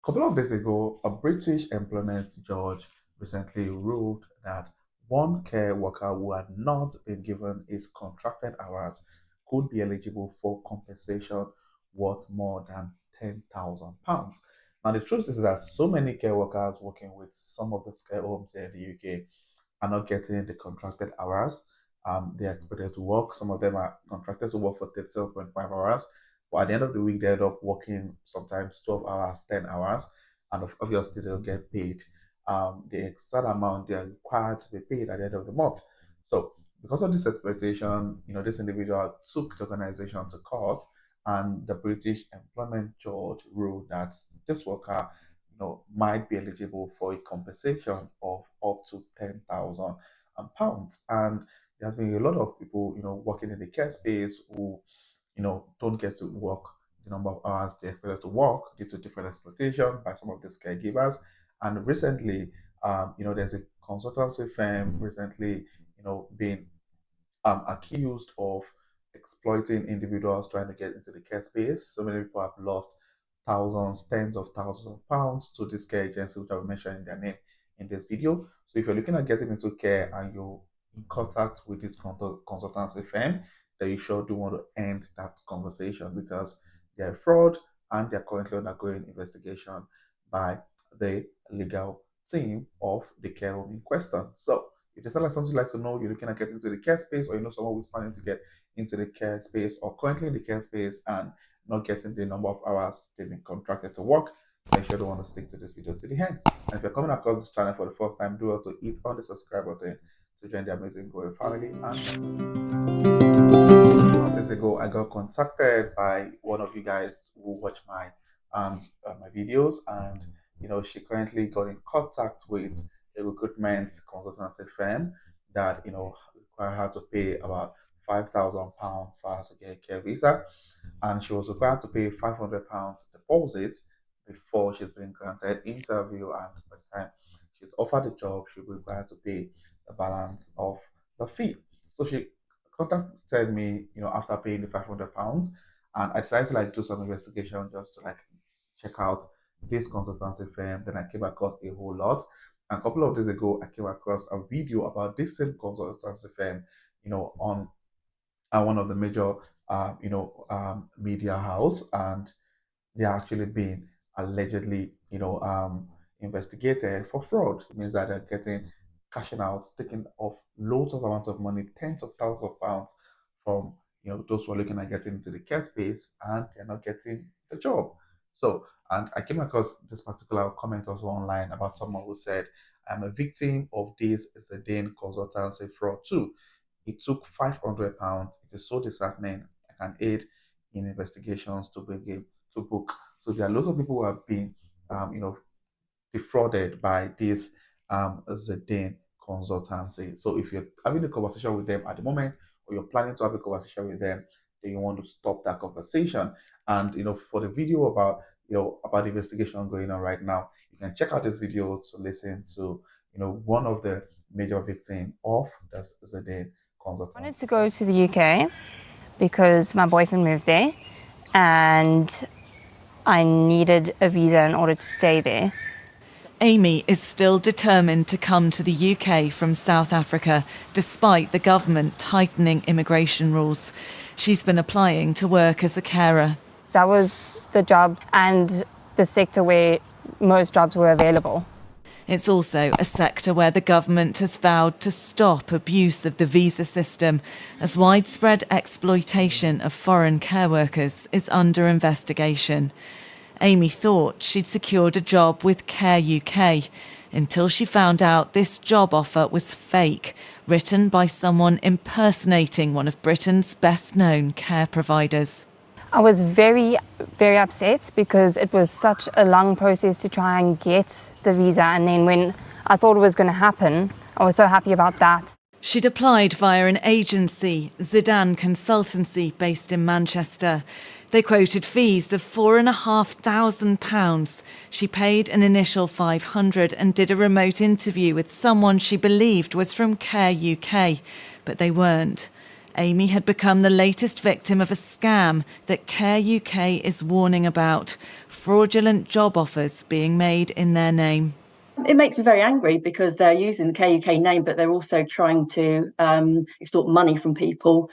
A couple of days ago, a British employment judge recently ruled that one care worker who had not been given his contracted hours could be eligible for compensation worth more than £10,000. Now, the truth is that so many care workers working with some of the care homes here in the UK are not getting the contracted hours. They're expected to work. Some of them are contracted to work for 37.5 hours. But at the end of the week, they end up working sometimes 12 hours, 10 hours, and obviously they don't get paid the exact amount they are required to be paid at the end of the month. So because of this exploitation, this individual took the organization to court, and the British employment judge ruled that this worker might be eligible for a compensation of up to £10,000. And there's been a lot of people, working in the care space who, don't get to work the number of hours they expected to work due to different exploitation by some of these caregivers. And recently, there's a consultancy firm recently, being accused of exploiting individuals trying to get into the care space. So many people have lost thousands, tens of thousands of pounds to this care agency, which I've mentioned in their name in this video. So if you're looking at getting into care and you're in contact with this consultancy firm, then you sure do want to end that conversation, because they're fraud and they're currently undergoing investigation by the legal team of the care home in question. So if there's like something you'd like to know, you're looking at getting into the care space, or you know someone who's planning to get into the care space or currently in the care space and not getting the number of hours they've been contracted to work, make sure you don't want to stick to this video to the end. And if you're coming across this channel for the first time, do also hit on the subscribe button to join the amazing growing family. And months ago, I got contacted by one of you guys who watch my videos, and she currently got in contact with a recruitment consultancy firm that require her to pay about £5,000 for her to get a care visa, and she was required to pay £500 deposit before she's been granted interview, and by the time she's offered the job, she'll be required to pay the balance of the fee. So she contacted me, after paying the £500, and I decided to do some investigation just to check out this consultancy firm. Then I came across a whole lot. And a couple of days ago, I came across a video about this same consultancy firm, on one of the major, media house, and they're actually being allegedly, investigated for fraud. It means that they're cashing out, taking off loads of amounts of money, tens of thousands of pounds from those who are looking at getting into the care space, and they're not getting the job. So, and I came across this particular comment also online about someone who said, "I'm a victim of this Zidane consultancy fraud too. It took £500. It is so disheartening. I can aid in investigations to bring him to book." So there are lots of people who have been, defrauded by this Zidane consultancy. So if you're having a conversation with them at the moment, or you're planning to have a conversation with them, then you want to stop that conversation. And for the video about about the investigation going on right now, you can check out this video to listen to one of the major victims of the Zidane consultancy. I wanted to go to the UK because my boyfriend moved there and I needed a visa in order to stay there. Amy is still determined to come to the UK from South Africa, despite the government tightening immigration rules. She's been applying to work as a carer. That was the job and the sector where most jobs were available. It's also a sector where the government has vowed to stop abuse of the visa system, as widespread exploitation of foreign care workers is under investigation. Amy thought she'd secured a job with Care UK until she found out this job offer was fake, written by someone impersonating one of Britain's best-known care providers. I was very, very upset because it was such a long process to try and get the visa, and then when I thought it was going to happen, I was so happy about that. She'd applied via an agency, Zidane Consultancy, based in Manchester. They quoted fees of £4,500. She paid an initial £500 and did a remote interview with someone she believed was from Care UK, but they weren't. Amy had become the latest victim of a scam that Care UK is warning about: fraudulent job offers being made in their name. It makes me very angry because they're using the Care UK name, but they're also trying to extort money from people.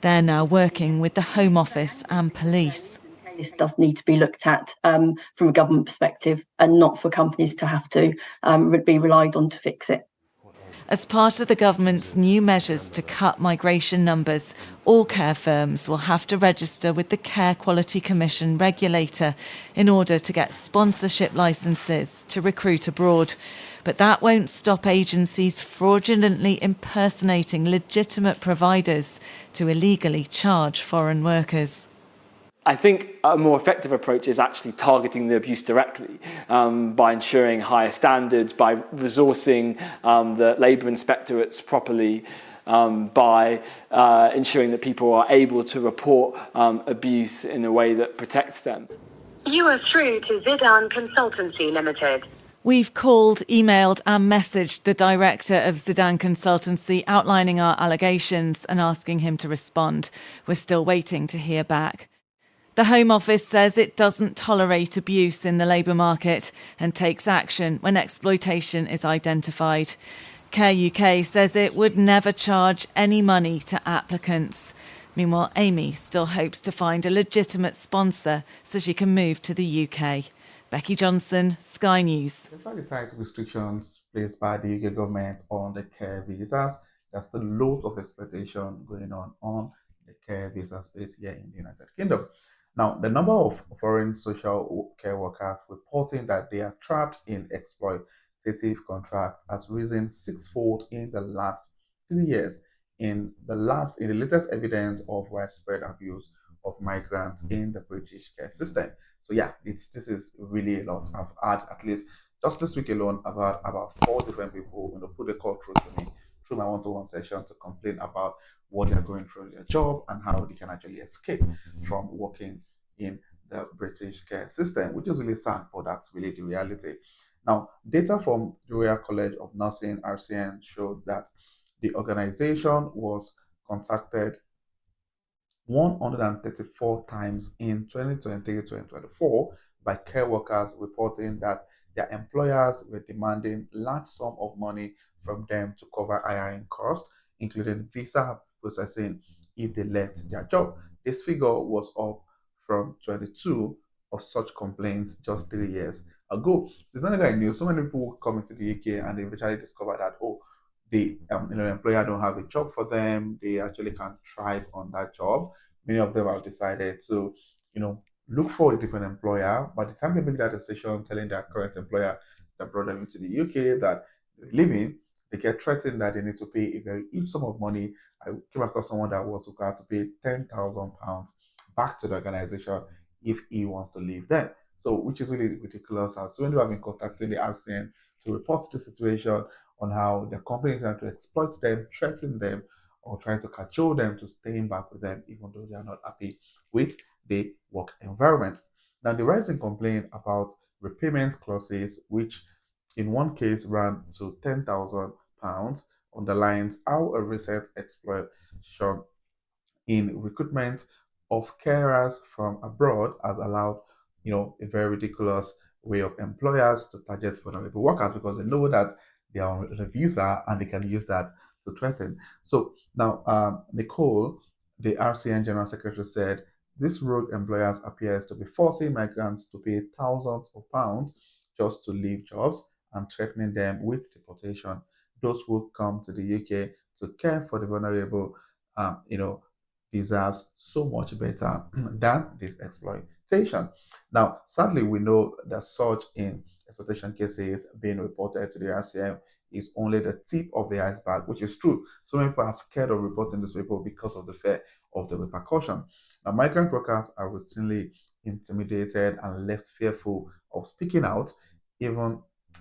They're now working with the Home Office and police. This does need to be looked at from a government perspective, and not for companies to have to be relied on to fix it. As part of the government's new measures to cut migration numbers, all care firms will have to register with the Care Quality Commission regulator in order to get sponsorship licences to recruit abroad. But that won't stop agencies fraudulently impersonating legitimate providers to illegally charge foreign workers. I think a more effective approach is actually targeting the abuse directly by ensuring higher standards, by resourcing the labour inspectorates properly, by ensuring that people are able to report abuse in a way that protects them. You are through to Zidane Consultancy Limited. We've called, emailed and messaged the director of Zidane Consultancy outlining our allegations and asking him to respond. We're still waiting to hear back. The Home Office says it doesn't tolerate abuse in the labour market and takes action when exploitation is identified. Care UK says it would never charge any money to applicants. Meanwhile, Amy still hopes to find a legitimate sponsor so she can move to the UK. Becky Johnson, Sky News. Despite the tight restrictions placed by the UK government on the care visas, there's still loads of exploitation going on the care visa space here in the United Kingdom. Now, the number of foreign social care workers reporting that they are trapped in exploitative contracts has risen sixfold in the last 3 years. In the latest evidence of widespread abuse of migrants in the British care system. So yeah, this is really a lot. I've had at least just this week alone, I've had about 4 different people put a call through to me through my one-to-one session to complain about what they're going through in their job and how they can actually escape from working in the British care system, which is really sad, but that's really the reality. Now, data from the Royal College of Nursing (RCN) showed that the organization was contacted 134 times in 2023-2024 by care workers reporting that their employers were demanding large sum of money from them to cover hiring costs, including visa processing if they left their job. This figure was up from 22 of such complaints just 3 years ago. So it's not like I knew so many people come into the UK and they eventually discover that the employer don't have a job for them. They actually can't thrive on that job. Many of them have decided to, look for a different employer. By the time they make that decision, telling their current employer that brought them into the UK that they're leaving, they get threatened that they need to pay a very huge sum of money. I came across someone that was required to pay £10,000 back to the organization if he wants to leave them. So, which is really ridiculous. And so many have been contacting the RCN to report the situation on how the company is trying to exploit them, threaten them, or trying to cajole them to staying back with them, even though they are not happy with the work environment. Now, the rising complaint about repayment clauses, which in one case ran to £10,000, underlines how a recent exploitation in recruitment of carers from abroad has allowed, a very ridiculous way of employers to target vulnerable workers because they know that they are on a visa and they can use that to threaten. So now, Nicole, the RCN General Secretary, said this rogue employers appears to be forcing migrants to pay thousands of pounds just to leave jobs and threatening them with deportation. Those who come to the UK to care for the vulnerable, deserves so much better than this exploitation. Now, sadly, we know that such in exploitation cases being reported to the RCM is only the tip of the iceberg, which is true. So many people are scared of reporting these people because of the fear of the repercussion. Now, migrant workers are routinely intimidated and left fearful of speaking out, even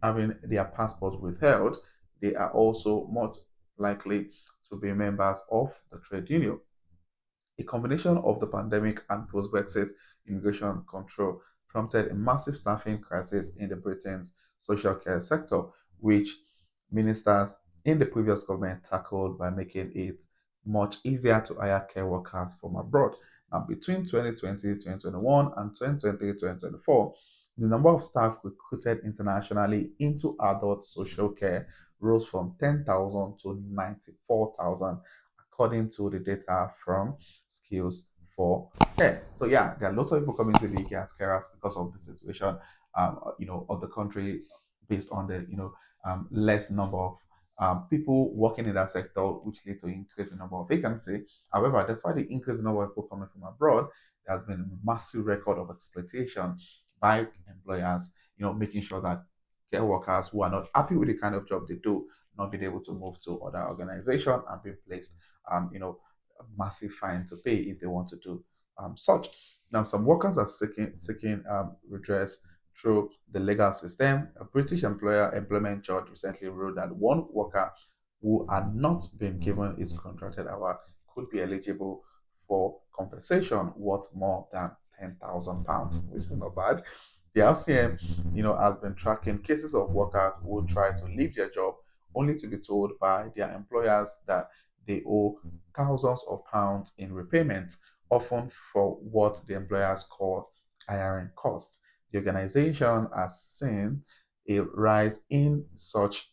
having their passports withheld. They are also much likely to be members of the trade union. A combination of the pandemic and post-Brexit immigration control prompted a massive staffing crisis in the Britain's social care sector, which ministers in the previous government tackled by making it much easier to hire care workers from abroad. Now, between 2020, 2021, and 2023, 2024, the number of staff recruited internationally into adult social care rose from 10,000 to 94,000, according to the data from Skills for Care. So yeah, there are lots of people coming to the UK as carers because of the situation, of the country, based on the less number of people working in that sector, which lead to increase in number of vacancy. However, despite the increase in number of people coming from abroad, there has been a massive record of exploitation by employers, making sure that care workers who are not happy with the kind of job they do, not being able to move to other organization and being placed, a massive fine to pay if they want to do such. Now, some workers are seeking redress through the legal system. A British employment judge recently ruled that one worker who had not been given his contracted hour could be eligible for compensation worth more than £10,000, which is not bad. The RCM, has been tracking cases of workers who try to leave their job only to be told by their employers that they owe thousands of pounds in repayment, often for what the employers call hiring cost. The organization has seen a rise in such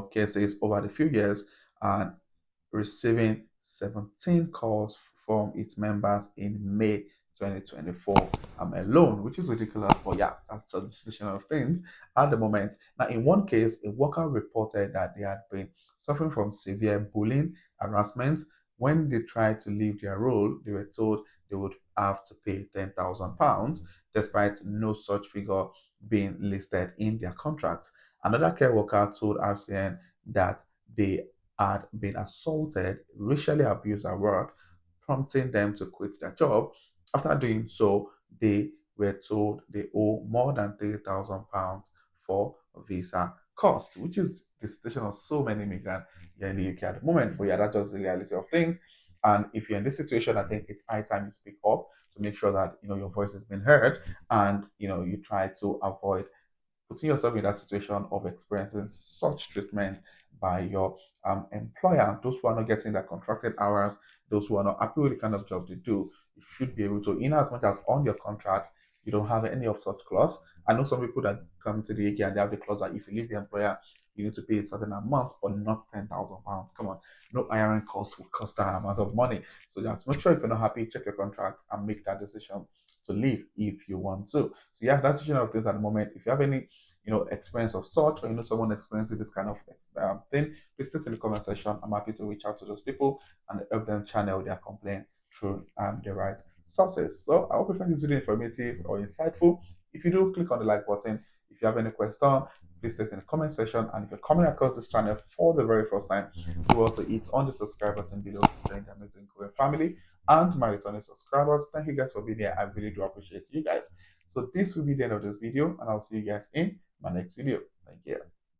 cases over the few years, and receiving 17 calls from its members in May 2024 alone, which is ridiculous. But yeah, that's just the situation of things at the moment. Now, in one case, a worker reported that they had been suffering from severe bullying, harassment. When they tried to leave their role, they were told they would have to pay £10,000, despite no such figure being listed in their contract. Another care worker told RCN that they had been assaulted, racially abused at work, prompting them to quit their job. After doing so, they were told they owe more than £3,000 for visa cost, which is the situation of so many immigrants here in the UK at the moment. But yeah, that's just the reality of things. And if you're in this situation, I think it's high time you speak up to make sure that your voice has been heard, and you try to avoid putting yourself in that situation of experiencing such treatment by your employer. Those who are not getting their contracted hours, those who are not happy with the kind of job they do, you should be able to, in as much as on your contract, you don't have any of such clause. I know some people that come to the UK and they have the clause that if you leave the employer, you need to pay a certain amount, but not £10,000. Come on, no hiring cost will cost that amount of money. So just make sure if you're not happy, check your contract and make that decision to leave if you want to. So yeah, that's the of this at the moment. If you have any experience of such, or someone experiencing this kind of thing, please state in the comment section. I'm happy to reach out to those people and help them channel their complaint through the right sources. So I hope you find this video informative or insightful. If you do, click on the like button. If you have any question, please state in the comment section. And if you're coming across this channel for the very first time, do also hit on the subscribe button below to join the amazing Korean family. And my returning subscribers, thank you guys for being here. I really do appreciate you guys. So this will be the end of this video, and I'll see you guys in my next video. Thank you.